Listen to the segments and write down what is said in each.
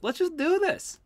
Let's just do this.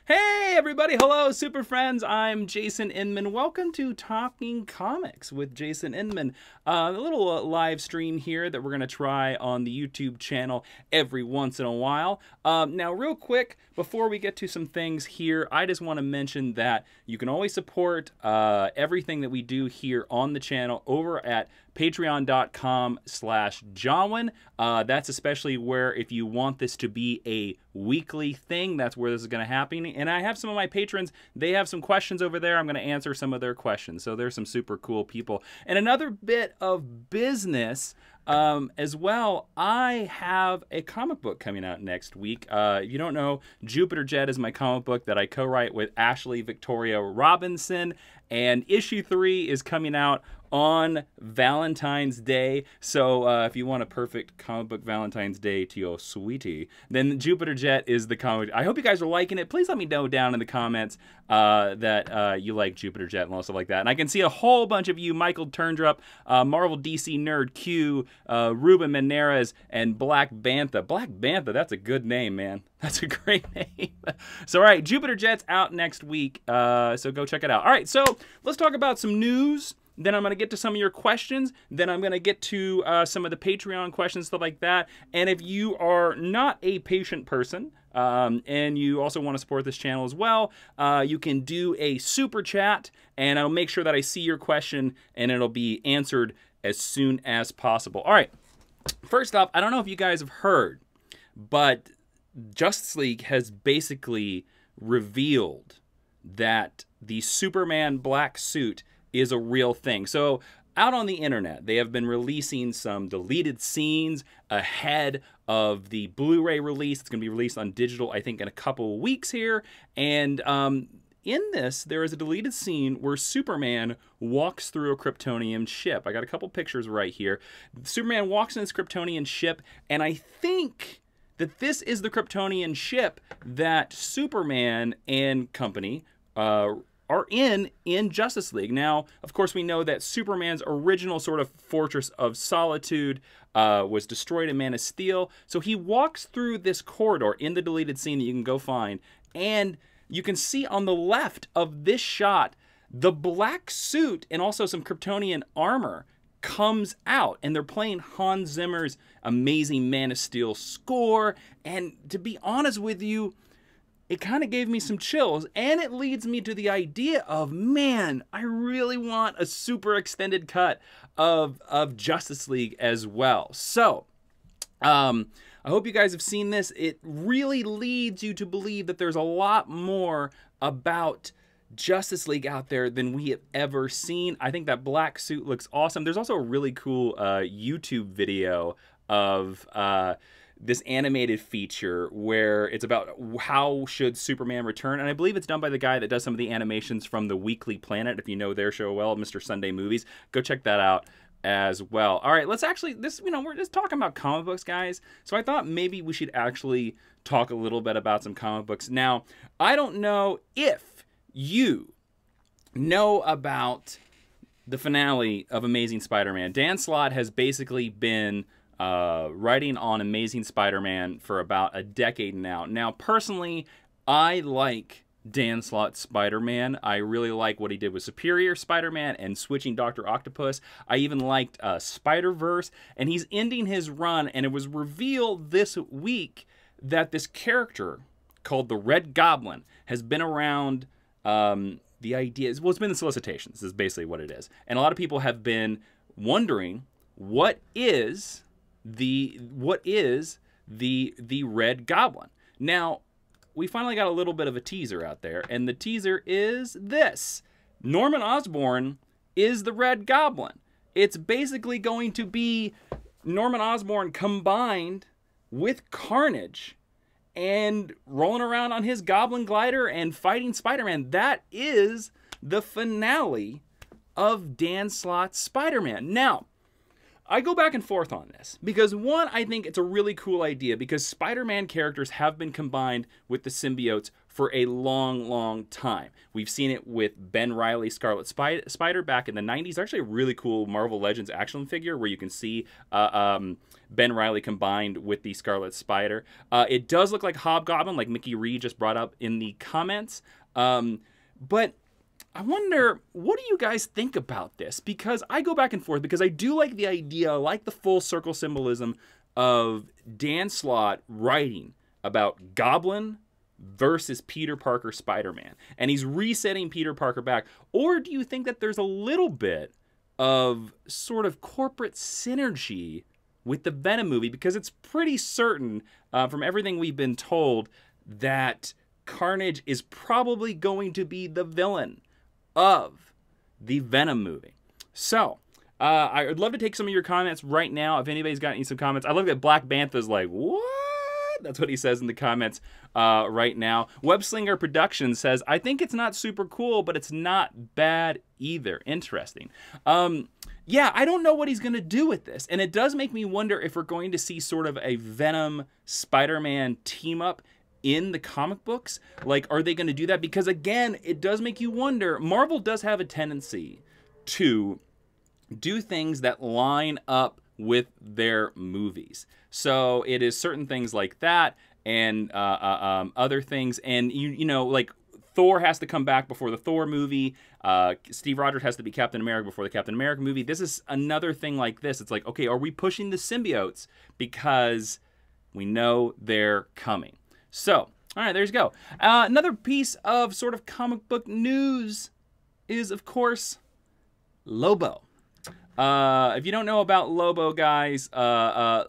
Hey everybody, hello super friends, I'm Jason Inman. Welcome to Talking Comics with Jason Inman. A little live stream here that we're going to try on the YouTube channel every once in a while. Now real quick, before we get to some things here, I just want to mention that you can always support everything that we do here on the channel over at patreon.com/Jawiin. That's especially where if you want this to be a weekly thing, that's where this is going to happen. And I have some of my patrons, they have some questions over there. I'm going to answer some of their questions. So there's some super cool people. And another bit of business as well, I have a comic book coming out next week. If you don't know, Jupiter Jet is my comic book that I co-write with Ashley Victoria Robinson. And issue 3 is coming out on Valentine's Day. So if you want a perfect comic book Valentine's Day to your sweetie, then Jupiter Jet is the comic. I hope you guys are liking it. Please let me know down in the comments that you like Jupiter Jet and all stuff like that. And I can see a whole bunch of you, Michael Turndrup, Marvel DC Nerd Q, Ruben Meneras, and Black Bantha. Black Bantha, that's a good name, man. That's a great name. So, all right, Jupiter Jet's out next week, so go check it out. All right, so let's talk about some news. Then I'm going to get to some of your questions. Then I'm going to get to some of the Patreon questions, stuff like that. And if you are not a patient person, and you also want to support this channel as well, you can do a super chat, and I'll make sure that I see your question, and it'll be answered as soon as possible. All right, first off, I don't know if you guys have heard, but Justice League has basically revealed that the Superman black suit is a real thing. So out on the internet, they have been releasing some deleted scenes ahead of the Blu-ray release. It's going to be released on digital, I think, in a couple of weeks here. And in this, there is a deleted scene where Superman walks through a Kryptonian ship. I got a couple pictures right here. Superman walks in this Kryptonian ship, and I think that this is the Kryptonian ship that Superman and company are in Justice League. Now, of course, we know that Superman's original sort of Fortress of Solitude was destroyed in Man of Steel. So he walks through this corridor in the deleted scene that you can go find, and you can see on the left of this shot, the black suit and also some Kryptonian armor comes out, and they're playing Hans Zimmer's amazing Man of Steel score. And to be honest with you, it kind of gave me some chills, and it leads me to the idea of, man, I really want a super extended cut of Justice League as well. So, I hope you guys have seen this. It really leads you to believe that there's a lot more about Justice League out there than we have ever seen. I think that black suit looks awesome. There's also a really cool YouTube video of this animated feature where it's about how should Superman return, and I believe it's done by the guy that does some of the animations from the Weekly Planet. If you know their show well, Mr. Sunday Movies, go check that out as well. All right, let's actually, we're just talking about comic books, guys, so I thought maybe we should actually talk a little bit about some comic books. Now, I don't know if you know about the finale of Amazing Spider-Man. Dan Slott has basically been writing on Amazing Spider-Man for about a decade now. Now, personally, I like Dan Slott's Spider-Man. I really like what he did with Superior Spider-Man and switching Dr. Octopus. I even liked Spider-Verse, and he's ending his run, and it was revealed this week that this character called the Red Goblin has been around. The idea is, well, it's been the solicitations, is basically what it is. And a lot of people have been wondering, what is the Red Goblin? Now, we finally got a little bit of a teaser out there, and the teaser is this. Norman Osborn is the Red Goblin. It's basically going to be Norman Osborn combined with Carnage and rolling around on his Goblin glider and fighting Spider-Man. That is the finale of Dan Slott's Spider-Man. Now, I go back and forth on this because, one, I think it's a really cool idea because Spider-Man characters have been combined with the symbiotes for a long, long time. We've seen it with Ben Reilly's Scarlet Spider back in the 90s. Actually, a really cool Marvel Legends action figure where you can see Ben Reilly combined with the Scarlet Spider. It does look like Hobgoblin, like Mickey Reed just brought up in the comments. But I wonder, what do you guys think about this? Because I go back and forth because I do like the idea, I like the full circle symbolism of Dan Slott writing about Goblin versus Peter Parker Spider-Man. And he's resetting Peter Parker back. Or do you think that there's a little bit of sort of corporate synergy with the Venom movie? Because it's pretty certain from everything we've been told that Carnage is probably going to be the villain of the Venom movie. So, I would love to take some of your comments right now. If anybody's got some comments. I love that Black Bantha's like, what? That's what he says in the comments right now. Webslinger Productions says, I think it's not super cool, but it's not bad either. Interesting. Yeah, I don't know what he's going to do with this. And it does make me wonder if we're going to see sort of a Venom Spider-Man team up in the comic books. Like, are they going to do that? Because again, it does make you wonder. Marvel does have a tendency to do things that line up with their movies. So it is certain things like that and other things. And, you know, like Thor has to come back before the Thor movie. Steve Rogers has to be Captain America before the Captain America movie. This is another thing like this. It's like, okay, are we pushing the symbiotes because we know they're coming? So, all right, there you go. Another piece of sort of comic book news is, of course, Lobo. If you don't know about Lobo, guys, I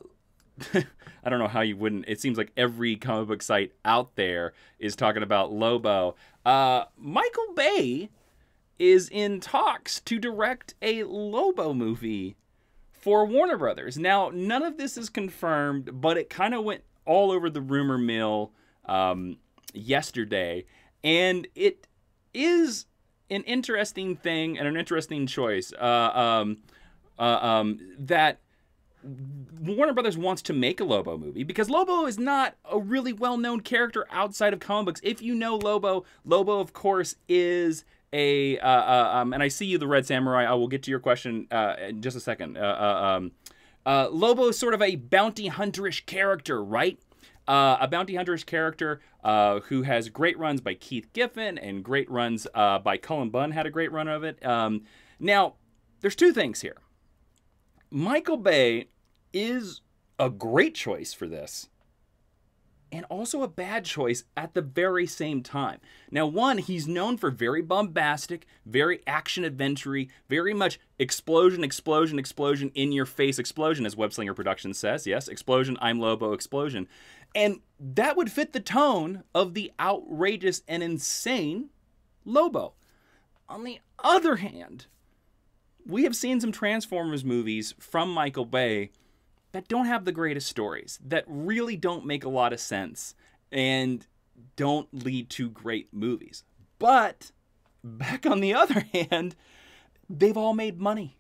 don't know how you wouldn't. It seems like every comic book site out there is talking about Lobo. Michael Bay is in talks to direct a Lobo movie for Warner Brothers. Now, none of this is confirmed, but it kind of went all over the rumor mill yesterday, and it is an interesting thing and an interesting choice that Warner Brothers wants to make a Lobo movie because Lobo is not a really well-known character outside of comic books. If you know Lobo, Lobo, of course, is a and I see you, the Red Samurai. I will get to your question in just a second. Lobo is sort of a bounty hunterish character, right? A bounty hunterish character who has great runs by Keith Giffen and great runs by Cullen Bunn had a great run of it. Now, there's two things here. Michael Bay is a great choice for this and also a bad choice at the very same time. Now, one, he's known for very bombastic, very action-adventure-y, very much explosion, explosion, explosion, in-your-face explosion, as Webslinger Productions says. Yes, explosion, I'm Lobo, explosion. And that would fit the tone of the outrageous and insane Lobo. On the other hand, we have seen some Transformers movies from Michael Bay that don't have the greatest stories, that really don't make a lot of sense, and don't lead to great movies. But, back on the other hand, they've all made money.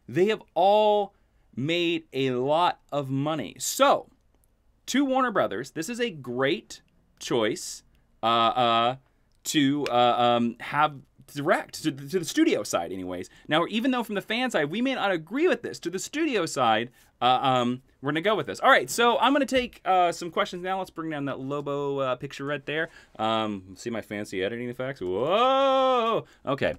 They have all made a lot of money. So, to Warner Brothers, this is a great choice to have direct to the studio side anyways. Now, even though from the fan side we may not agree with this, to the studio side we're gonna go with this. All right, so I'm gonna take some questions now. Let's bring down that Lobo picture right there. See my fancy editing effects. Whoa, okay.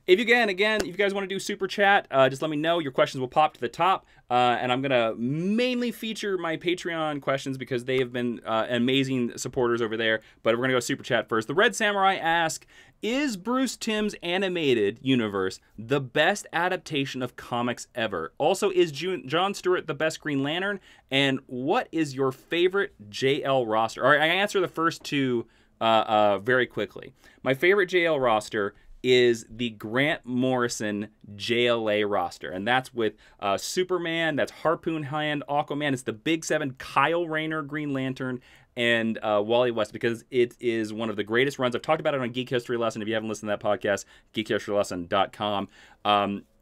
If you if you guys want to do super chat, just let me know. Your questions will pop to the top, and I'm gonna mainly feature my Patreon questions because they have been amazing supporters over there. But we're gonna go super chat first. The Red Samurai asks, is Bruce Timm's animated universe the best adaptation of comics ever? Also, is John Stewart the best Green Lantern? And what is your favorite JL roster? All right, I answer the first two very quickly. My favorite JL roster is the Grant Morrison JLA roster, and that's with Superman, that's Harpoon Hand, Aquaman, it's the Big Seven, Kyle Rayner, Green Lantern, and Wally West, because it is one of the greatest runs. I've talked about it on Geek History Lesson. If you haven't listened to that podcast, geekhistorylesson.com.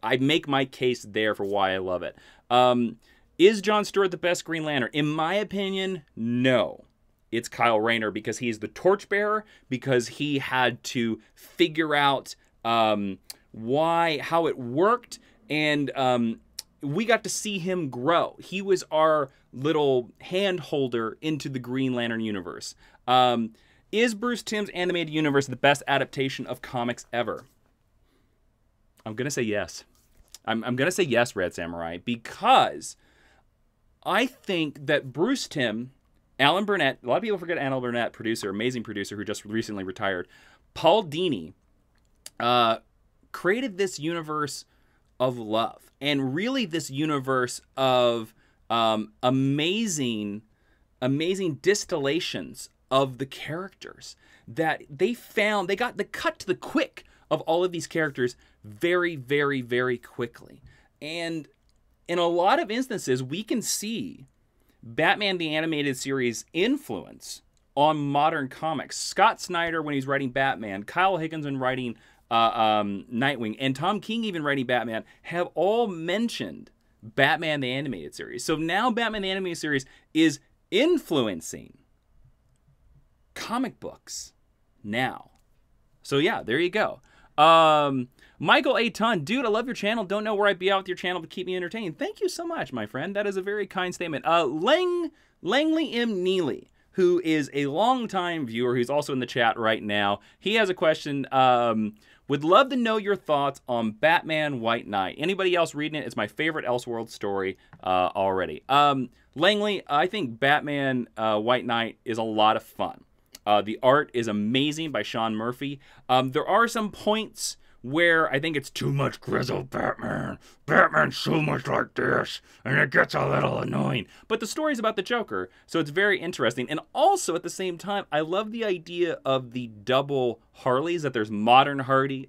I make my case there for why I love it. Is John Stewart the best Green Lantern? In my opinion, no. It's Kyle Rayner, because he's the torchbearer, because he had to figure out how it worked, and we got to see him grow. He was our little hand holder into the Green Lantern universe. Is Bruce Timm's animated universe the best adaptation of comics ever? I'm going to say yes. I'm going to say yes, Red Samurai, because I think that Bruce Timm, Alan Burnett, a lot of people forget Alan Burnett, producer, amazing producer who just recently retired, Paul Dini, created this universe of love, and really this universe of amazing distillations of the characters that they found. They got the cut to the quick of all of these characters very, very, very quickly. And in a lot of instances, we can see Batman the Animated Series influence on modern comics. Scott Snyder, when he's writing Batman, Kyle Higgins when writing Nightwing, and Tom King even writing Batman, have all mentioned Batman the Animated Series. So now Batman the Animated Series is influencing comic books now. So yeah, there you go. Michael A. Ton, dude, I love your channel. Don't know where I'd be at with your channel to keep me entertained. Thank you so much, my friend. That is a very kind statement. Langley M. Neely, who is a longtime viewer, who's also in the chat right now. He has a question. Would love to know your thoughts on Batman White Knight. Anybody else reading it? It's my favorite Elseworld story already. Langley, I think Batman White Knight is a lot of fun. The art is amazing by Sean Murphy. There are some points where I think it's too much grizzled Batman. Batman's so much like this, and it gets a little annoying. But the story's about the Joker, so it's very interesting. And also, at the same time, I love the idea of the double Harleys, that there's modern Hardy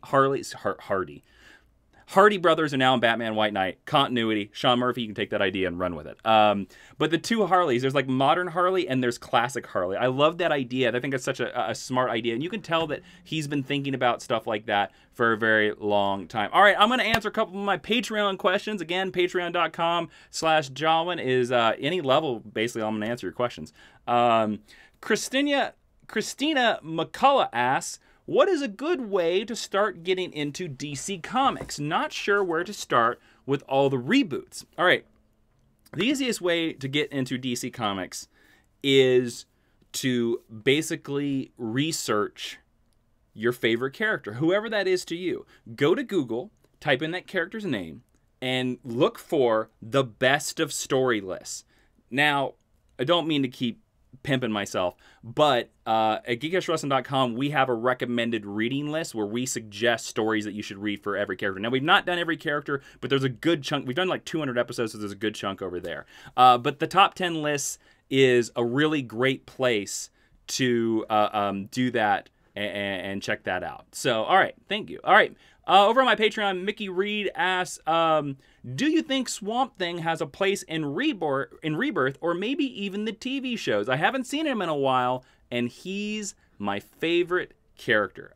brothers are now in Batman White Knight. Continuity. Sean Murphy, you can take that idea and run with it. But the two Harleys, there's like modern Harley and there's classic Harley. I love that idea. I think it's such a smart idea. And you can tell that he's been thinking about stuff like that for a very long time. All right, I'm going to answer a couple of my Patreon questions. Again, patreon.com/Jawiin is any level. Basically, I'm going to answer your questions. Christina McCullough asks, what is a good way to start getting into DC Comics? Not sure where to start with all the reboots. All right. The easiest way to get into DC Comics is to basically research your favorite character, whoever that is to you. Go to Google, type in that character's name, and look for the best of story lists. Now, I don't mean to keep pimping myself, but at geekishwrestling.com we have a recommended reading list where we suggest stories that you should read for every character. Now, we've not done every character, but there's a good chunk. We've done like 200 episodes, so there's a good chunk over there. But the top 10 lists is a really great place to do that and check that out. So, all right, thank you. All right, over on my Patreon, Mickey Reed asks, do you think Swamp Thing has a place in Rebirth or maybe even the TV shows? I haven't seen him in a while, and he's my favorite character.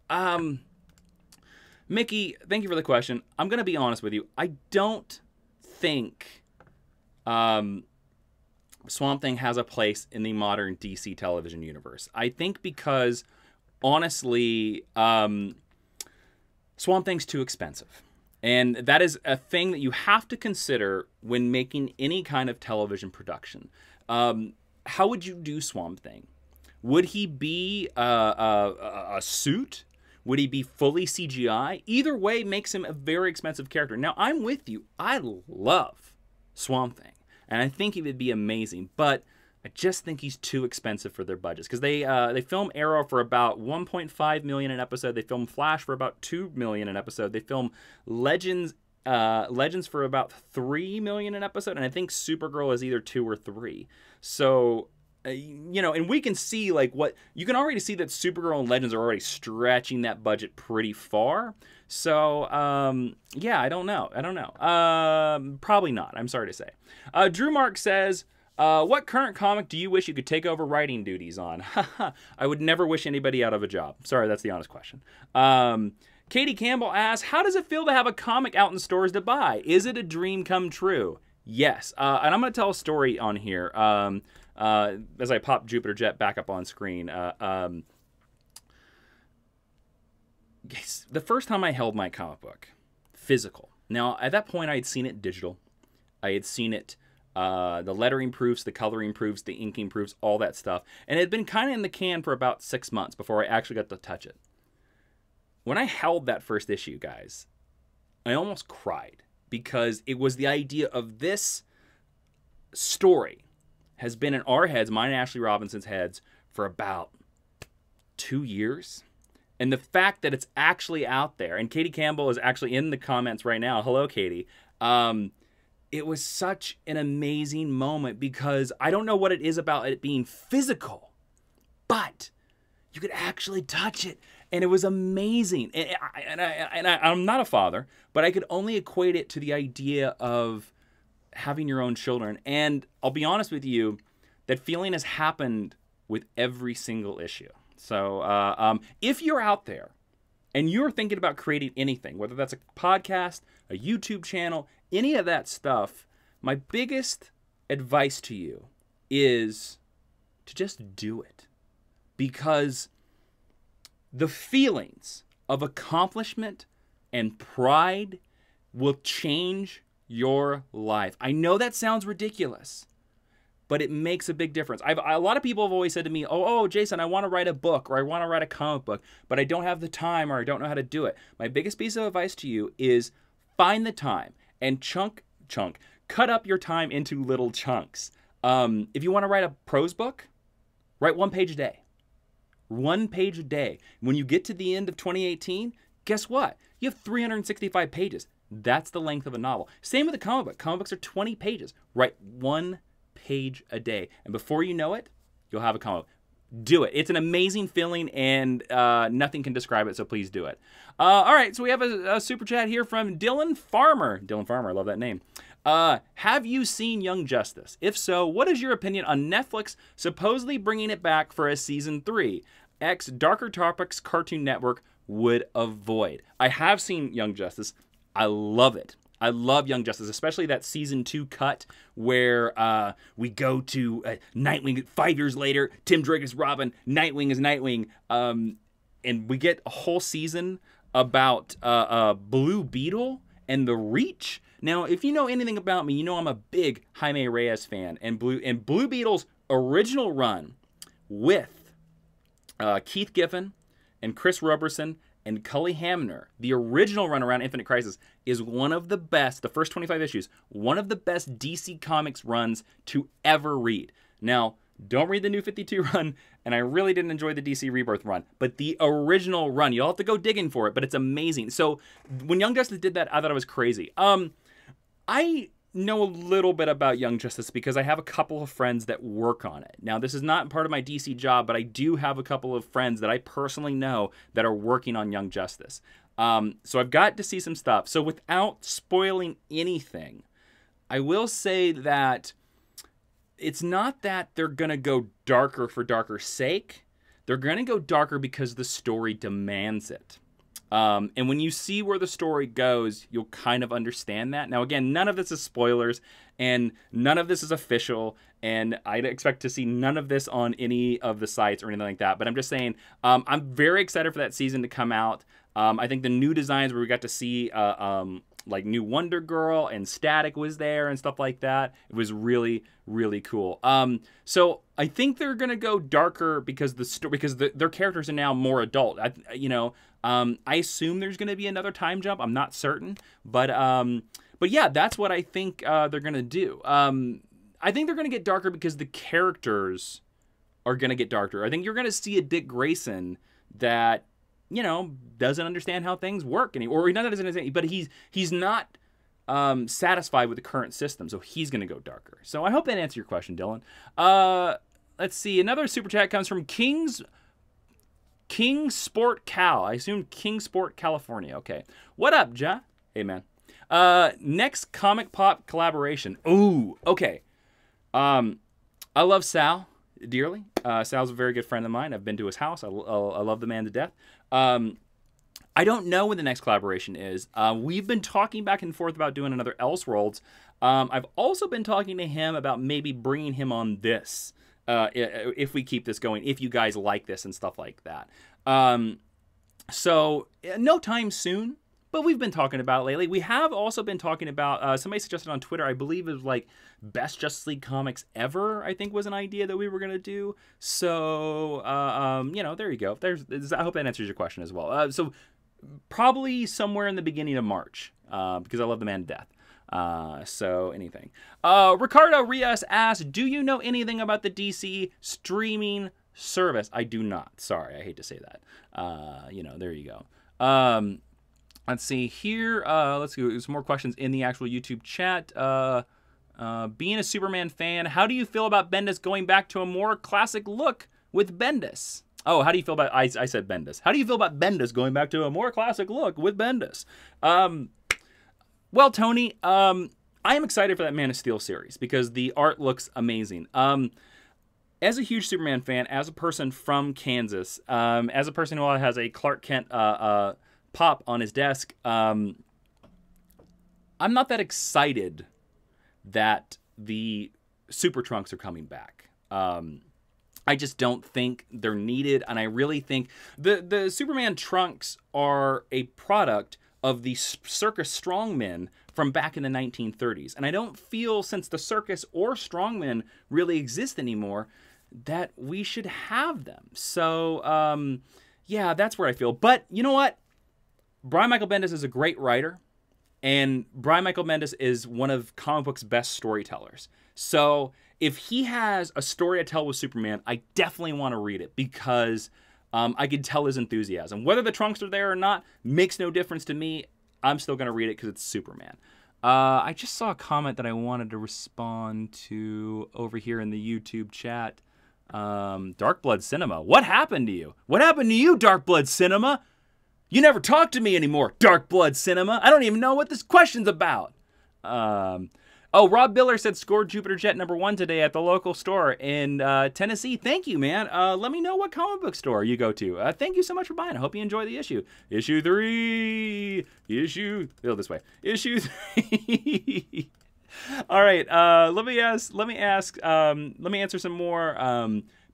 Mickey, thank you for the question. I'm going to be honest with you. I don't think Swamp Thing has a place in the modern DC television universe. I think because, honestly, Swamp Thing's too expensive. And that is a thing that you have to consider when making any kind of television production. How would you do Swamp Thing? Would he be a suit? Would he be fully CGI? Either way makes him a very expensive character. Now, I'm with you. I love Swamp Thing, and I think he would be amazing, but I just think he's too expensive for their budgets, because they film Arrow for about $1.5 million an episode. They film Flash for about $2 million an episode. They film Legends for about $3 million an episode, and I think Supergirl is either 2 or 3. So, you know, and we can see like what you can already see that Supergirl and Legends are already stretching that budget pretty far. So, yeah, I don't know. Probably not. I'm sorry to say. Drew Mark says, what current comic do you wish you could take over writing duties on? I would never wish anybody out of a job. Sorry, that's the honest question. Katie Campbell asks, how does it feel to have a comic out in stores to buy? Is it a dream come true? Yes. And I'm going to tell a story on here as I pop Jupiter Jet back up on screen. The first time I held my comic book, physical. Now, at that point, I had seen it digital. I had seen it, the lettering proofs, the coloring proofs, the inking proofs, all that stuff. And it had been kind of in the can for about 6 months before I actually got to touch it. When I held that first issue, guys, I almost cried because it was the idea of this story has been in our heads, mine and Ashley Robinson's heads, for about 2 years. And the fact that it's actually out there, and Katie Campbell is actually in the comments right now. Hello, Katie. It was such an amazing moment because I don't know what it is about it being physical, but you could actually touch it. And it was amazing. And I'm not a father, but I could only equate it to the idea of having your own children. And I'll be honest with you, that feeling has happened with every single issue. So if you're out there and you're thinking about creating anything, whether that's a podcast, a YouTube channel, any of that stuff, my biggest advice to you is to just do it. Because the feelings of accomplishment and pride will change your life. I know that sounds ridiculous, but it makes a big difference. A lot of people have always said to me, oh, Jason, I want to write a book or I want to write a comic book, but I don't have the time or I don't know how to do it. My biggest piece of advice to you is find the time and cut up your time into little chunks. If you want to write a prose book, write 1 page a day. 1 page a day. When you get to the end of 2018, guess what? You have 365 pages. That's the length of a novel. Same with a comic book. Comic books are 20 pages. Write 1 page a day. And before you know it, you'll have a comic book. Do it. It's an amazing feeling, and nothing can describe it, so please do it. All right, so we have a super chat here from Dylan Farmer. Dylan Farmer, I love that name. Have you seen Young Justice? If so, what is your opinion on Netflix supposedly bringing it back for a season 3? Darker Topics Cartoon Network would avoid. I have seen Young Justice. I love it. I love Young Justice, especially that season 2 cut where we go to Nightwing 5 years later. Tim Drake is Robin. Nightwing is Nightwing. And we get a whole season about Blue Beetle and the Reach. Now, if you know anything about me, you know I'm a big Jaime Reyes fan. And Blue Beetle's original run with Keith Giffen and Chris Roberson and Cully Hamner, the original run around Infinite Crisis, is one of the best, the first 25 issues, one of the best DC Comics runs to ever read. Now, don't read the New 52 run, and I really didn't enjoy the DC Rebirth run, but the original run, you'll have to go digging for it, but it's amazing. So when Young Justice did that, I thought it was crazy. I know a little bit about Young Justice because I have a couple of friends that work on it. Now, this is not part of my DC job, but I do have a couple of friends that I personally know that are working on Young Justice. So I've got to see some stuff. So without spoiling anything, I will say that it's not that they're going to go darker for darker's sake. They're going to go darker because the story demands it. And when you see where the story goes, you'll kind of understand that. Now, again, none of this is spoilers, and none of this is official, and I'd expect to see none of this on any of the sites or anything like that. But I'm just saying, I'm very excited for that season to come out. I think the new designs where we got to see like new Wonder Girl and Static was there and stuff like that. It was really, really cool. So I think they're gonna go darker because their characters are now more adult. I assume there's gonna be another time jump. I'm not certain, but yeah, that's what I think they're gonna do. I think they're gonna get darker because the characters are gonna get darker. I think you're gonna see a Dick Grayson that, doesn't understand how things work anymore, or he doesn't understand, but he's not satisfied with the current system, so he's going to go darker. So I hope that answered your question, Dylan. Let's see. Another super chat comes from King Sport Cal. I assume King Sport California. Okay. What up, Ja? Hey, man. Next Comic Pop collaboration. Ooh, okay. I love Sal dearly. Sal's a very good friend of mine. I've been to his house. I love the man to death. I I don't know when the next collaboration is. We've been talking back and forth about doing another Elseworlds. I've also been talking to him about maybe bringing him on this, if we keep this going, if you guys like this and stuff like that. So no time soon, but we've been talking about it lately. We have also been talking about, somebody suggested on Twitter, I believe it was like best Justice League comics ever, I think was an idea that we were going to do. So, you know, there you go. I hope that answers your question as well. So probably somewhere in the beginning of March, because I love the man to death. So anything. Ricardo Rios asks, do you know anything about the DC streaming service? I do not. Sorry, I hate to say that. You know, there you go. Let's see here. Let's go. There's more questions in the actual YouTube chat. Being a Superman fan, how do you feel about Bendis going back to a more classic look with Bendis? Oh, how do you feel about, I said Bendis. How do you feel about Bendis going back to a more classic look with Bendis? Well, Tony, I am excited for that Man of Steel series because the art looks amazing. As a huge Superman fan, as a person from Kansas, as a person who has a Clark Kent pop on his desk, I'm not that excited that the Super Trunks are coming back. I just don't think they're needed, and I really think the Superman trunks are a product of the circus strongmen from back in the 1930s. And I don't feel, since the circus or strongmen really exist anymore, that we should have them. So, yeah, that's where I feel. But you know what? Brian Michael Bendis is a great writer, and Brian Michael Bendis is one of comic books' best storytellers. So if he has a story to tell with Superman, I definitely want to read it because I can tell his enthusiasm. Whether the trunks are there or not makes no difference to me. I'm still going to read it because it's Superman. I just saw a comment that I wanted to respond to over here in the YouTube chat. Dark Blood Cinema. What happened to you? What happened to you, Dark Blood Cinema? You never talk to me anymore, Dark Blood Cinema. I don't even know what this question's about. Oh, Rob Biller said scored Jupiter Jet #1 today at the local store in Tennessee. Thank you, man. Let me know what comic book store you go to. Thank you so much for buying. I hope you enjoy the issue. Issue 3. Go this way. Issue 3. All right. Let me answer some more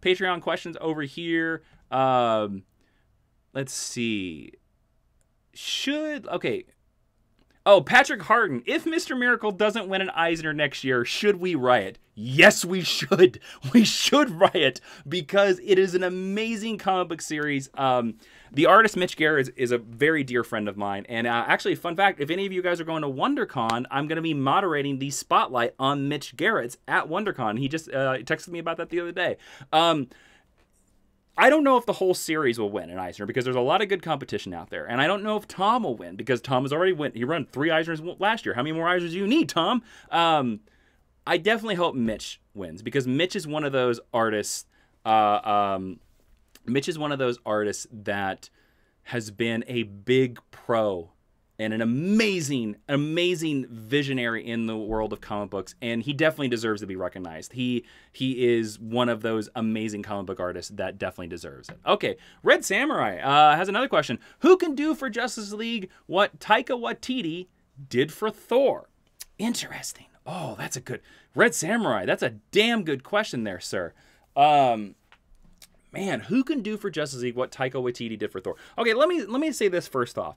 Patreon questions over here. Let's see. Okay. Oh, Patrick Harden. If Mr. Miracle doesn't win an Eisner next year, should we riot? Yes, we should. We should riot because it is an amazing comic book series. The artist Mitch Garrett is a very dear friend of mine. And actually, fun fact, if any of you guys are going to WonderCon, I'm going to be moderating the spotlight on Mitch Garrett's at WonderCon. He just texted me about that the other day. I don't know if the whole series will win an Eisner because there's a lot of good competition out there. And I don't know if Tom will win because Tom has already won. He ran 3 Eisners last year. How many more Eisners do you need, Tom? I definitely hope Mitch wins because Mitch is one of those artists. Mitch is one of those artists that has been a big pro and an amazing visionary in the world of comic books, and he definitely deserves to be recognized. He is one of those amazing comic book artists that definitely deserves it. Okay, Red Samurai has another question. Who can do for Justice League what Taika Waititi did for Thor? Interesting. Oh, that's a good... Red Samurai, that's a damn good question there, sir. Man, who can do for Justice League what Taika Waititi did for Thor? Okay, let me say this first off.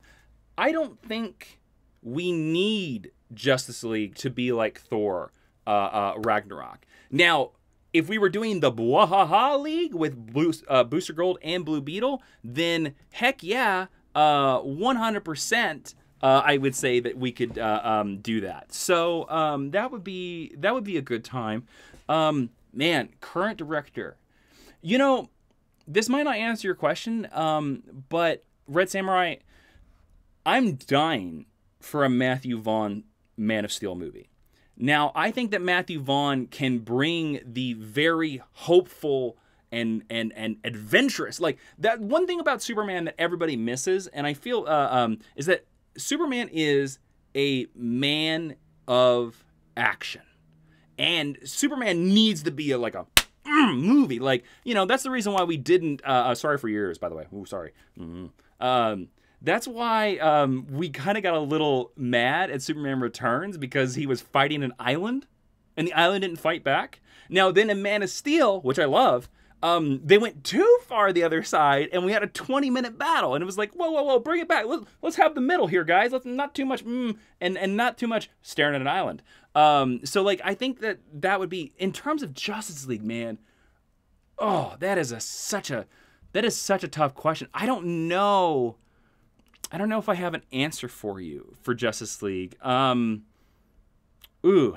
I don't think we need Justice League to be like Thor Ragnarok. Now, if we were doing the Bwahaha League with Booster Gold and Blue Beetle, then heck yeah, 100%. I would say that we could do that. So that would be a good time. Man, current director. You know, this might not answer your question, but Red Samurai, I'm dying for a Matthew Vaughn Man of Steel movie. Now, I think that Matthew Vaughn can bring the very hopeful and adventurous, like that one thing about Superman that everybody misses, and I feel is that Superman is a man of action, and Superman needs to be like a movie. Like, you know, that's the reason why we didn't. Sorry for your ears, by the way. Ooh, sorry. That's why we kind of got a little mad at Superman Returns, because he was fighting an island, and the island didn't fight back. Now, then in Man of Steel, which I love, they went too far the other side, and we had a 20-minute battle, and it was like, whoa, whoa, whoa, bring it back. Let's have the middle here, guys. Let's not too much and not too much staring at an island. So like, I think that would be, in terms of Justice League, man. Oh, that is such a tough question. I don't know if I have an answer for you for Justice League. Ooh,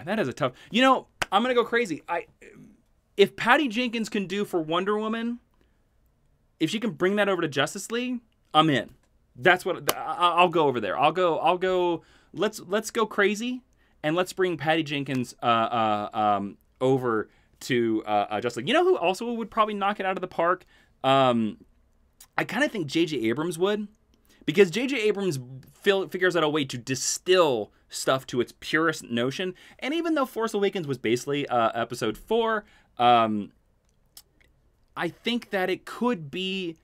that is a tough. You know, I'm gonna go crazy. If Patty Jenkins can do for Wonder Woman, if she can bring that over to Justice League, I'm in. That's what I'll go over there. I'll go. Let's go crazy, and let's bring Patty Jenkins over to Justice League. You know who also would probably knock it out of the park? I kind of think J.J. Abrams would, because J.J. Abrams figures out a way to distill stuff to its purest notion. And even though Force Awakens was basically episode 4, I think that it could be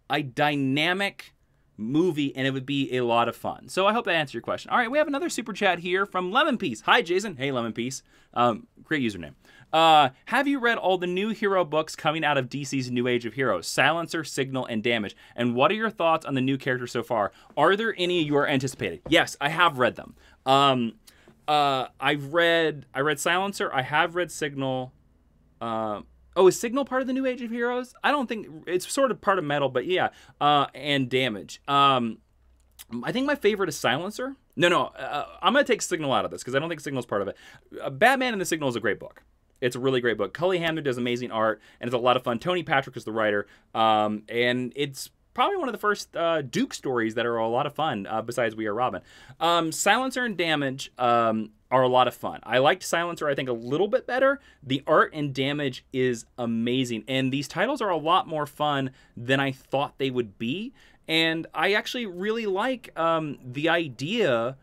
a dynamic movie, and it would be a lot of fun. So I hope that answered your question. All right, we have another super chat here from Lemon Piece. Hi, Jason. Hey, Lemon Piece. Great username. Have you read all the new hero books coming out of DC's New Age of Heroes, Silencer, Signal, and Damage? And what are your thoughts on the new characters so far? Are there any you are anticipating? Yes, I have read them. I read Silencer. I have read Signal. Is Signal part of the New Age of Heroes? I don't think it's sort of part of Metal, but yeah. And Damage. I think my favorite is Silencer. No, I'm gonna take Signal out of this because I don't think Signal's part of it. Batman and the Signal is a great book. It's a really great book. Cully Hamner does amazing art, and it's a lot of fun. Tony Patrick is the writer, and it's probably one of the first Duke stories that are a lot of fun, besides We Are Robin. Silencer and Damage are a lot of fun. I liked Silencer, I think, a little bit better. The art in Damage is amazing, and these titles are a lot more fun than I thought they would be, and I actually really like the idea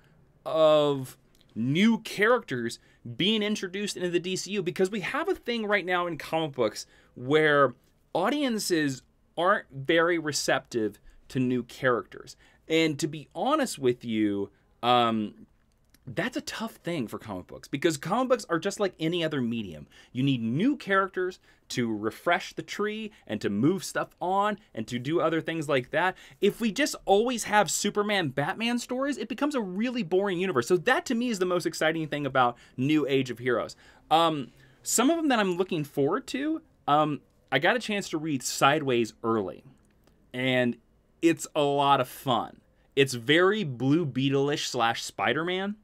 of new characters being introduced into the DCU, because we have a thing right now in comic books where audiences aren't very receptive to new characters. And to be honest with you, that's a tough thing for comic books, because comic books are just like any other medium. You need new characters to refresh the tree and to move stuff on and to do other things like that. If we just always have Superman, Batman stories, it becomes a really boring universe. So that to me is the most exciting thing about New Age of Heroes. Some of them that I'm looking forward to, I got a chance to read Sideways early, and it's a lot of fun. It's very Blue Beetle-ish / Spider-Man.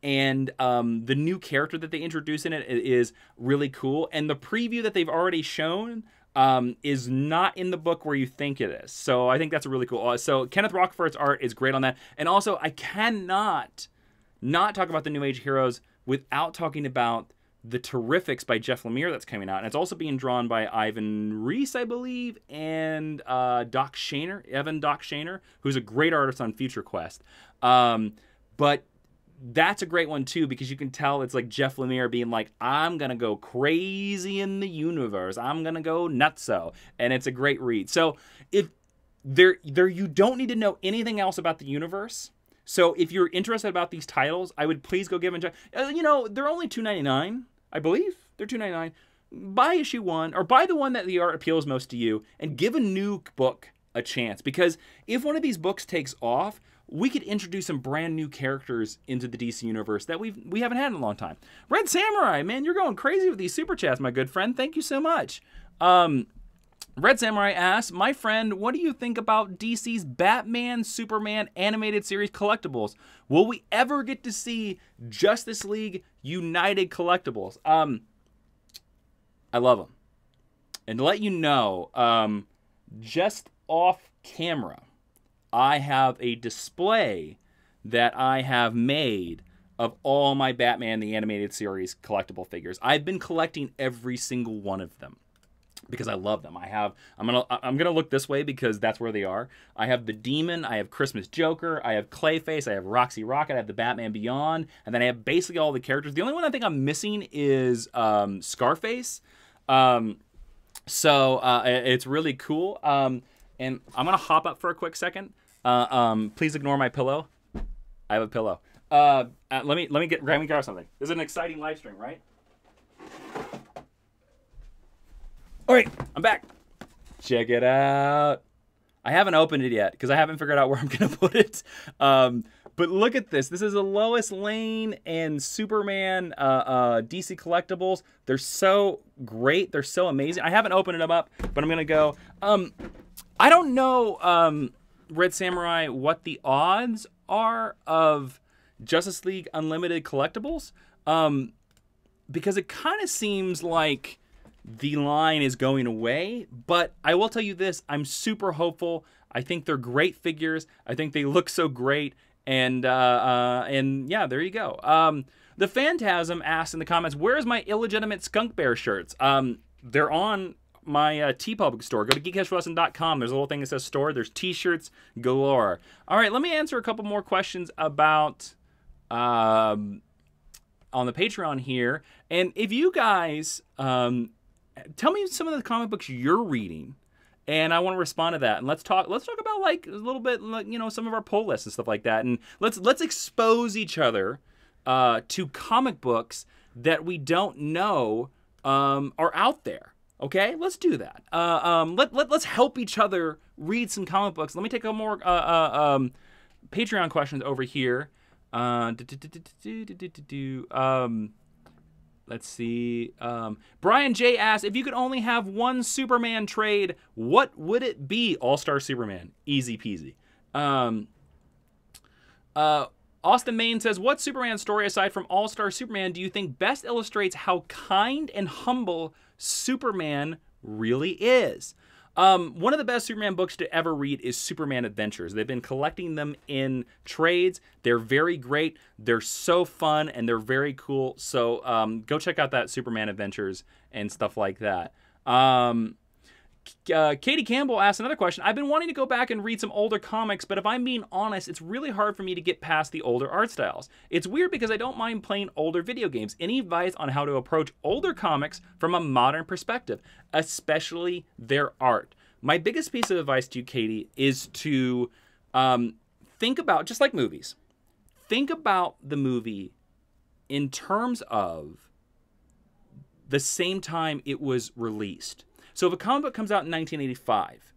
And the new character that they introduce in it is really cool. And the preview that they've already shown is not in the book where you think it is. So I think that's a really cool. So Kenneth Rockefeller's art is great on that. And also, I cannot not talk about the New Age Heroes without talking about the Terrifics by Jeff Lemire that's coming out. And it's also being drawn by Ivan Reis, I believe, and Evan Doc Shaner, who's a great artist on Future Quest. But that's a great one too, because you can tell it's like Jeff Lemire being like, I'm gonna go crazy in the universe, I'm gonna go nutso, and it's a great read. So if you don't need to know anything else about the universe. So if you're interested about these titles, I would please go give them you know, they're only $2.99, I believe. They're $2.99. Buy issue 1, or buy the one that the art appeals most to you, and give a new book a chance, because if one of these books takes off, we could introduce some brand new characters into the DC universe that we haven't had in a long time. Red Samurai, man, you're going crazy with these super chats, my good friend. Thank you so much. Red Samurai asks, my friend, what do you think about DC's Batman, Superman animated series collectibles? Will we ever get to see Justice League United collectibles? I love them. And to let you know, just off camera, I have a display that I have made of all my Batman the Animated Series collectible figures. I've been collecting every single one of them because I love them. I'm gonna look this way because that's where they are. I have the Demon, I have Christmas Joker, I have Clayface, I have Roxy Rocket, I have the Batman Beyond, and then I have basically all the characters. The only one I think I'm missing is Scarface. So it's really cool. And I'm gonna hop up for a quick second. Please ignore my pillow. I have a pillow. Let me grab something. This is an exciting live stream, right? All right, I'm back. Check it out. I haven't opened it yet because I haven't figured out where I'm gonna put it. But look at this. This is a Lois Lane and Superman DC Collectibles. They're so great. They're so amazing. I haven't opened them up, but I'm gonna go. I don't know, Red Samurai, what the odds are of Justice League Unlimited Collectibles, because it kind of seems like the line is going away, but I will tell you this, I'm super hopeful. I think they're great figures. I think they look so great, and yeah, there you go. The Phantasm asked in the comments, where's my illegitimate Skunk Bear shirts? They're on my TeePublic store. Go to geekcashwrestling.com. There's a little thing that says store. There's t-shirts galore. All right, let me answer a couple more questions about on the Patreon here. And if you guys tell me some of the comic books you're reading, and I want to respond to that. And let's talk about like a little bit, like, you know, some of our pull lists and stuff like that. And let's expose each other to comic books that we don't know are out there. Okay, let's do that. Let's help each other read some comic books. Let me take a more Patreon questions over here. Let's see. Brian J asked, if you could only have one Superman trade, what would it be? All-Star Superman. Easy peasy. Austin Main says, what Superman story aside from All-Star Superman do you think best illustrates how kind and humble Superman really is? One of the best Superman books to ever read is Superman Adventures. They've been collecting them in trades. They're very great. They're so fun and they're very cool. So go check out that Superman Adventures and stuff like that. Katie Campbell asked another question. I've been wanting to go back and read some older comics, but if I'm being honest, it's really hard for me to get past the older art styles. It's weird because I don't mind playing older video games. Any advice on how to approach older comics from a modern perspective, especially their art? My biggest piece of advice to you, Katie, is to think about, just like movies, think about the movie in terms of the same time it was released. So if a comic book comes out in 1985,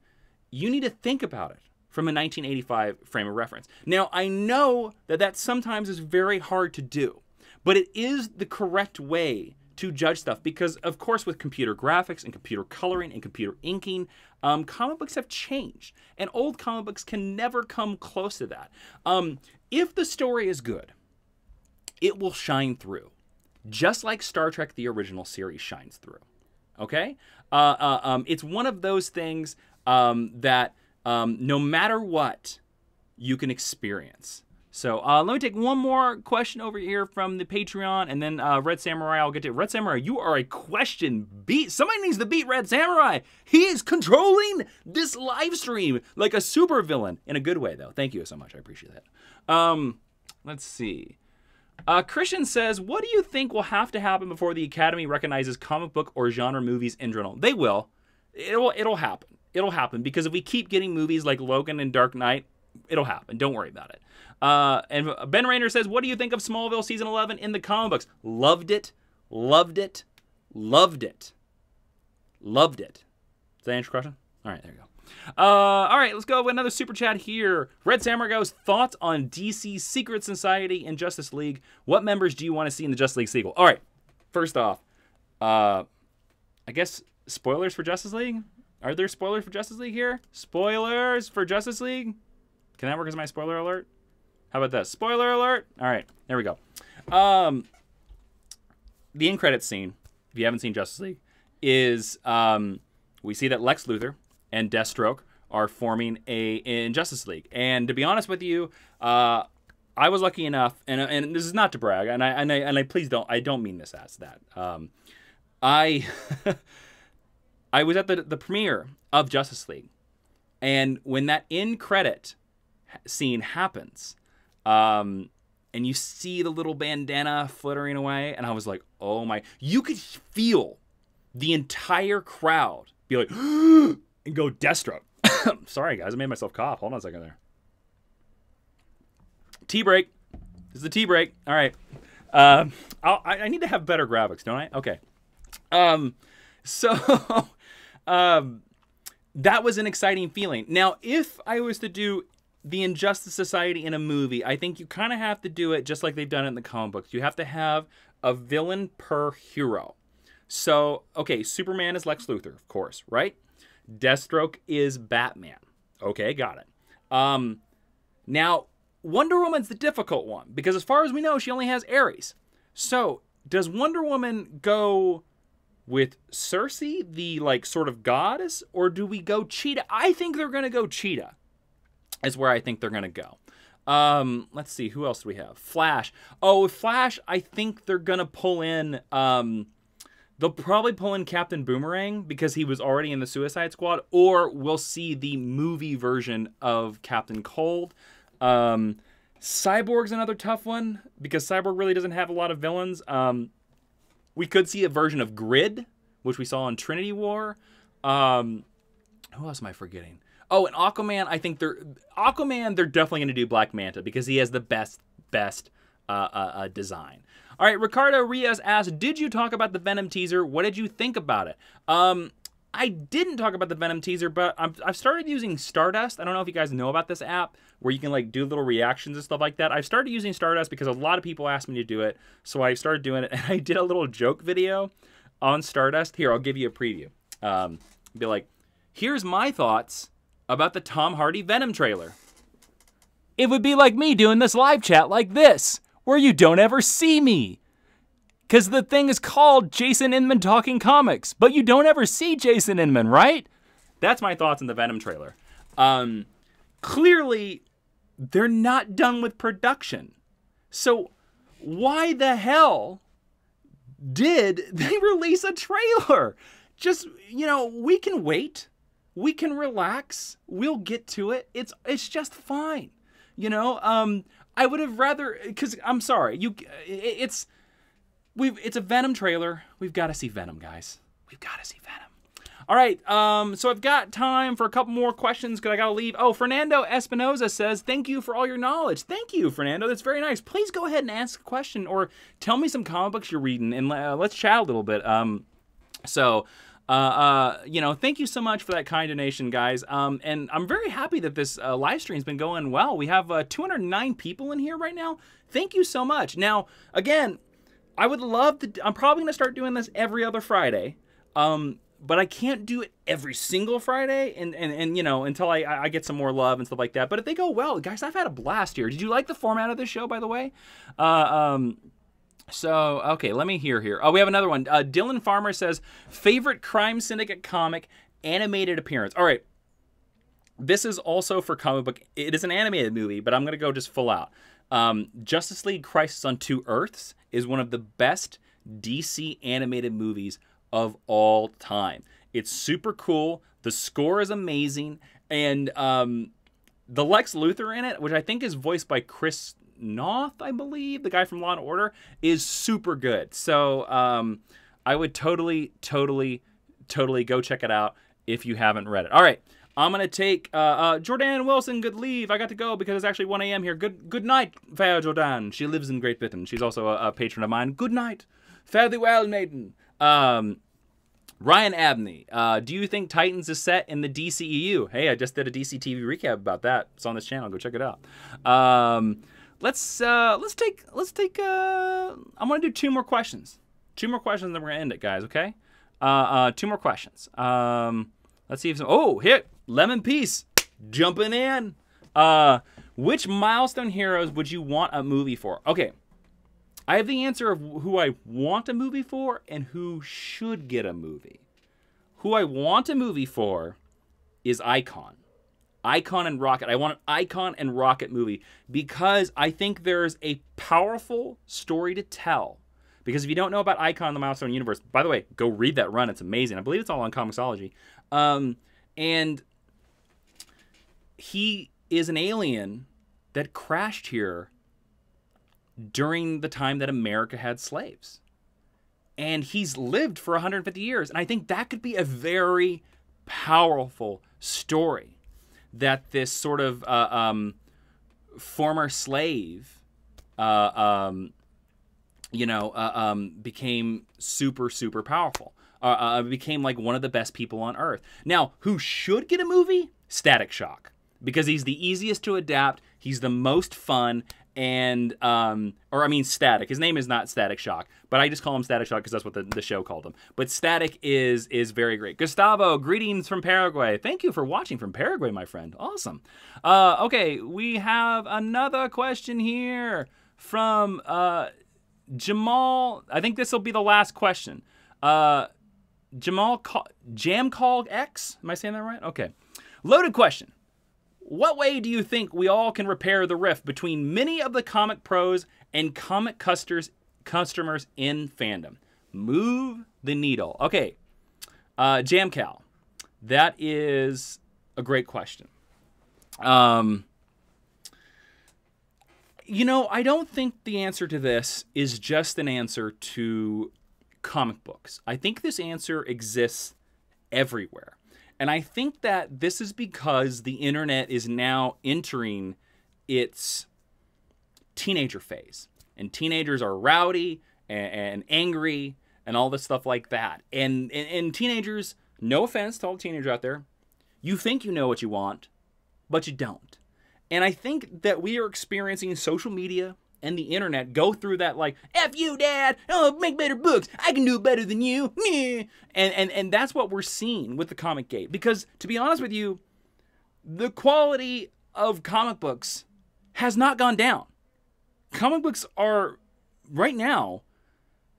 you need to think about it from a 1985 frame of reference. Now, I know that sometimes is very hard to do, but it is the correct way to judge stuff because, of course, with computer graphics and computer coloring and computer inking, comic books have changed, and old comic books can never come close to that. If the story is good, it will shine through, just like Star Trek, the original series, shines through. Okay? It's one of those things that no matter what, you can experience. So let me take one more question over here from the Patreon, and then Red Samurai, I'll get to it. Red Samurai, you are a question beat. Somebody needs to beat Red Samurai. He is controlling this live stream like a super villain. In a good way, though. Thank you so much. I appreciate that. Let's see. Christian says, what do you think will have to happen before the Academy recognizes comic book or genre movies in general? They will. It'll happen. It'll happen because if we keep getting movies like Logan and Dark Knight, it'll happen. Don't worry about it. And Ben Rayner says, what do you think of Smallville Season 11 in the comic books? Loved it. Loved it. Loved it. Loved it. Does that answer your question? All right, there you go. All right, let's go with another super chat here. Red Samurai goes, thoughts on DC's Secret Society and Justice League. What members do you want to see in the Justice League sequel? All right, first off, I guess spoilers for Justice League? Are there spoilers for Justice League here? Spoilers for Justice League? Can that work as my spoiler alert? How about that? Spoiler alert? All right, there we go. The end credits scene, if you haven't seen Justice League, is we see that Lex Luthor and Deathstroke are forming in Justice League. And to be honest with you, I was lucky enough, and this is not to brag, and I please don't, I don't mean this as that. I was at the premiere of Justice League, and when that end credit scene happens, and you see the little bandana fluttering away, and I was like, oh my, you could feel the entire crowd be like, and go Deathstroke. Sorry, guys, I made myself cough. Hold on a second there. Tea break. This is the tea break. All right. I need to have better graphics, don't I? Okay. So that was an exciting feeling. Now, if I was to do the Injustice Society in a movie, I think you kind of have to do it just like they've done it in the comic books. You have to have a villain per hero. So, okay, Superman is Lex Luthor, of course, right? Deathstroke is Batman. Okay, got it. Now, Wonder Woman's the difficult one, because as far as we know, she only has Ares. So, does Wonder Woman go with Cersei, the, like, sort of goddess, or do we go Cheetah? I think they're going to go Cheetah, is where I think they're going to go. Let's see, who else do we have? Flash. Oh, with Flash, I think they're going to pull in, they'll probably pull in Captain Boomerang, because he was already in the Suicide Squad, or we'll see the movie version of Captain Cold. Cyborg's another tough one, because Cyborg really doesn't have a lot of villains. We could see a version of Grid, which we saw in Trinity War. Who else am I forgetting? Oh, and Aquaman, I think they're definitely going to do Black Manta, because he has the best design. All right, Ricardo Rios asked, did you talk about the Venom teaser? What did you think about it? I didn't talk about the Venom teaser, but I've started using Stardust. I don't know if you guys know about this app where you can like do little reactions and stuff like that. I've started using Stardust because a lot of people asked me to do it, so I started doing it. And I did a little joke video on Stardust. Here, I'll give you a preview. Be like, here's my thoughts about the Tom Hardy Venom trailer. It would be like me doing this live chat like this, where you don't ever see me. Because the thing is called Jason Inman Talking Comics, but you don't ever see Jason Inman, right? That's my thoughts on the Venom trailer. Clearly, they're not done with production. So why the hell did they release a trailer? Just, you know, we can wait. We can relax. We'll get to it. It's just fine. You know, I would have rather, because I'm sorry, it's a Venom trailer. We've got to see Venom, guys. We've got to see Venom. All right, so I've got time for a couple more questions because I got to leave. Oh, Fernando Espinoza says, thank you for all your knowledge. Thank you, Fernando. That's very nice. Please go ahead and ask a question or tell me some comic books you're reading, and let's chat a little bit. You know, thank you so much for that kind donation, guys. And I'm very happy that this live stream's been going well. We have 209 people in here right now. Thank you so much. Now, again, I would love to, I'm probably going to start doing this every other Friday. But I can't do it every single Friday and you know, until I get some more love and stuff like that. But if they go well, guys, I've had a blast here. Did you like the format of this show, by the way? So, okay, let me hear here. Oh, we have another one. Dylan Farmer says, favorite Crime Syndicate comic, animated appearance. All right. This is also for comic book. It is an animated movie, but I'm going to go just full out. Justice League Crisis on Two Earths is one of the best DC animated movies of all time. It's super cool. The score is amazing. And the Lex Luthor in it, which I think is voiced by Chris Noth, I believe, the guy from Law & Order, is super good. So I would totally go check it out if you haven't read it. All right. I'm going to take Jordan Wilson, good leave. I got to go because it's actually 1 a.m. here. Good night, fair Jordan. She lives in Great Britain. She's also a patron of mine. Good night. Fare thee well, maiden. Ryan Abney, do you think Titans is set in the DCEU? Hey, I just did a DC TV recap about that. It's on this channel. Go check it out. Let's take. I'm gonna do 2 more questions. 2 more questions, then we're gonna end it, guys. Okay. 2 more questions. Let's see if some. Oh, hit Lemon Piece jumping in. Which Milestone Heroes would you want a movie for? Okay. I have the answer of who I want a movie for and who should get a movie. Who I want a movie for is Icon. Icon and Rocket. I want an Icon and Rocket movie because I think there's a powerful story to tell. Because if you don't know about Icon in the Milestone universe, by the way, go read that run. It's amazing. I believe it's all on Comixology. And he is an alien that crashed here during the time that America had slaves. And he's lived for 150 years. And I think that could be a very powerful story that this sort of former slave, became super, super powerful. Became like one of the best people on Earth. Now, who should get a movie? Static Shock. Because he's the easiest to adapt. He's the most fun. And, Static. His name is not Static Shock, but I just call him Static Shock because that's what the show called him. But Static is very great. Gustavo, greetings from Paraguay. Thank you for watching from Paraguay, my friend. Awesome. Okay, we have another question here from Jamal. I think this will be the last question. Jamcall X? Am I saying that right? Okay. Loaded question. What way do you think we all can repair the rift between many of the comic pros and comic customers in fandom? Move the needle. Okay, Jamcal, that is a great question. I don't think the answer to this is just an answer to comic books. I think this answer exists everywhere. And I think that this is because the internet is now entering its teenager phase. And teenagers are rowdy and angry and all this stuff like that. And teenagers, no offense to all the teenagers out there, you think you know what you want, but you don't. And I think that we are experiencing social media and the internet go through that like, F you, Dad, oh, make better books, I can do it better than you, and that's what we're seeing with the comic gate. Because, to be honest with you, the quality of comic books has not gone down. Comic books are, right now,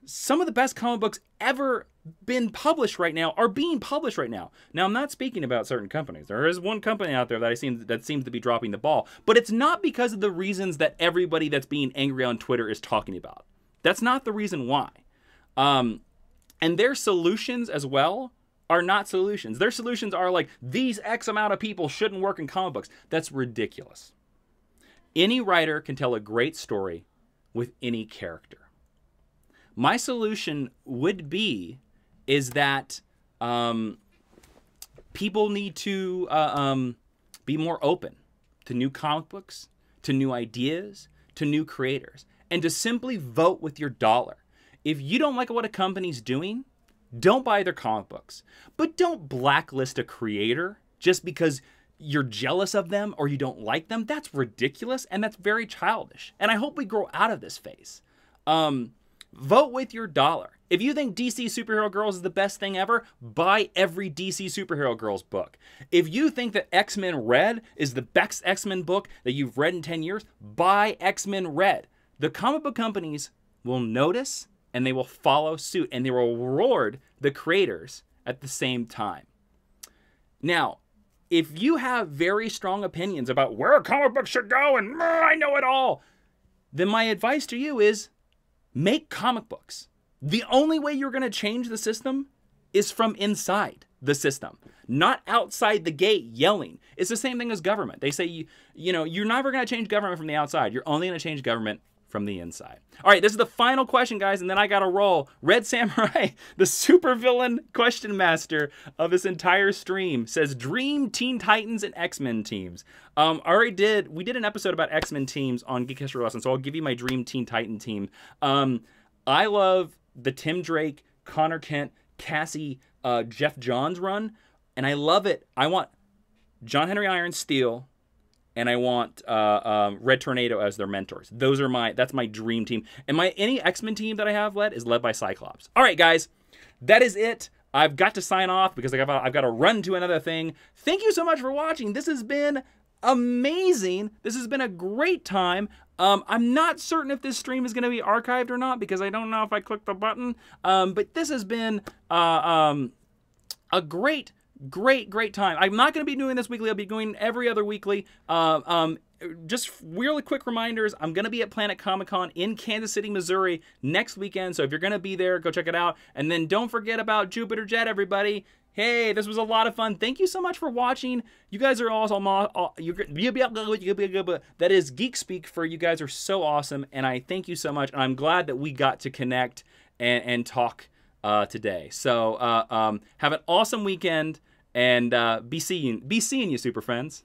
some of the best comic books ever been published right now are being published right now. Now, I'm not speaking about certain companies. There is one company out there that seems to be dropping the ball, but it's not because of the reasons that everybody that's being angry on Twitter is talking about. That's not the reason why. And their solutions as well are not solutions. Their solutions are like, these X amount of people shouldn't work in comic books. That's ridiculous. Any writer can tell a great story with any character. My solution would be is that people need to be more open to new comic books, to new ideas, to new creators, and to simply vote with your dollar. If you don't like what a company's doing, don't buy their comic books. But don't blacklist a creator just because you're jealous of them or you don't like them. That's ridiculous, and that's very childish. And I hope we grow out of this phase. Vote with your dollar. If you think DC Superhero Girls is the best thing ever, buy every DC Superhero Girls book. If you think that X-Men Red is the best X-Men book that you've read in 10 years, buy X-Men Red. The comic book companies will notice and they will follow suit and they will reward the creators at the same time. Now, if you have very strong opinions about where a comic book should go and I know it all, then my advice to you is make comic books. The only way you're going to change the system is from inside the system, not outside the gate yelling. It's the same thing as government. They say, you're never going to change government from the outside. You're only going to change government from the inside. All right, this is the final question, guys, and then I got to roll. Red Samurai, the supervillain question master of this entire stream, says Dream Teen Titans and X-Men teams. We did an episode about X-Men teams on Geek History Lesson, so I'll give you my Dream Teen Titan team. I love the Tim Drake, Connor Kent, Cassie, Jeff Johns run, and I love it. I want John Henry Iron Steel, and I want Red Tornado as their mentors. That's my dream team. And any X-Men team that I have is led by Cyclops. All right, guys, that is it. I've got to sign off because I've got to run to another thing. Thank you so much for watching. This has been amazing. This has been a great time. I'm not certain if this stream is going to be archived or not because I don't know if I clicked the button. But this has been a great time. I'm not going to be doing this weekly. I'll be doing every other weekly. Just really quick reminders. I'm going to be at Planet Comic-Con in Kansas City, Missouri next weekend. So if you're going to be there, go check it out. And then don't forget about Jupiter Jet, everybody. Hey, this was a lot of fun. Thank you so much for watching. You guys are awesome. That is geek speak for you guys are so awesome. And I thank you so much. And I'm glad that we got to connect and talk today. So have an awesome weekend and be seeing you, super friends.